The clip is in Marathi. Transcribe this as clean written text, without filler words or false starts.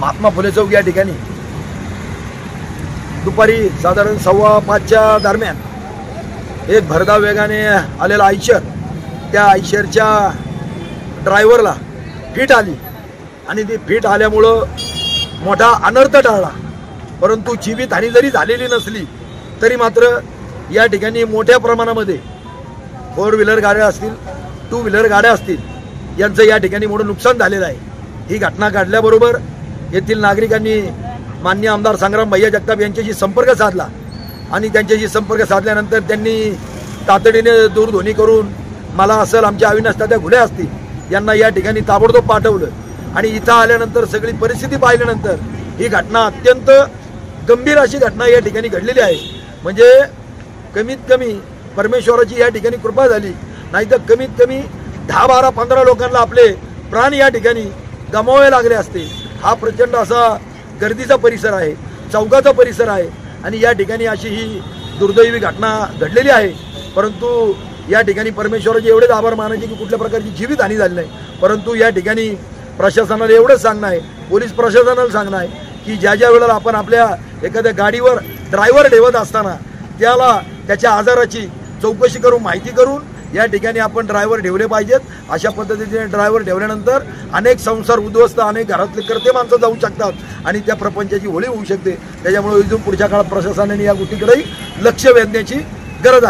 महात्मा फुले चौक या ठिकाणी दुपारी साधारण 5:15च्या दरम्यान एक भरधाव वेगाने आलेला आयशर, त्या आयशरच्या ड्रायव्हरला फिट आली आणि ती फिट आल्यामुळं मोठा अनर्थ टळला। परंतु जीवितहानी जरी झालेली नसली तरी मात्र या ठिकाणी मोठ्या प्रमाणामध्ये 4 व्हीलर गाड्या असतील, 2 व्हीलर गाड्या असतील, यांचं या ठिकाणी मोठं नुकसान झालेलं आहे। ही घटना घडल्याबरोबर येथील नागरिकांनी माननीय आमदार संग्राम भैया जगताप यांच्याशी संपर्क साधला आणि त्यांच्याशी संपर्क साधल्यानंतर त्यांनी तातडीने दूरध्वनी करून मला असेल आमच्या अविनाश तात्या घुले असतील यांना या ठिकाणी ताबडतोब पाठवलं आणि इथं आल्यानंतर सगळी परिस्थिती पाहिल्यानंतर ही घटना अत्यंत गंभीर अशी घटना या ठिकाणी घडलेली आहे। म्हणजे कमीत कमी परमेश्वराची या ठिकाणी कृपा झाली, नाहीतर कमीत कमी 10, 12, 15 लोकांना आपले प्राण या ठिकाणी गमावे लागले असते। हा प्रचंड असा गर्दीचा परिसर आहे, चौकाचा परिसर आहे आणि या ठिकाणी अशी ही दुर्दैवी घटना घडलेली आहे। परंतु या ठिकाणी परमेश्वराचे एवढेच आभार मानायचे की कुठल्या प्रकारची जीवितहानी झाली नाही। परंतु या ठिकाणी प्रशासनाला एवढंच सांगणं आहे, पोलीस प्रशासनाला सांगणं आहे की ज्या वेळेला आपण आपल्या एखाद्या गाडीवर ड्रायव्हर ठेवत असताना त्याला त्याच्या आजाराची चौकशी करून माहिती करून या ठिकाणी आपण ड्रायव्हर ठेवले पाहिजेत। अशा पद्धतीने ड्रायव्हर ठेवल्यानंतर अनेक संसार उद्ध्वस्त, अनेक घरातले कर्ते माणसं जाऊ शकतात आणि त्या प्रपंचाची होळी होऊ शकते। त्याच्यामुळे इथून पुढच्या काळात प्रशासनाने या गोष्टीकडेही लक्ष वेधण्याची गरज आहे।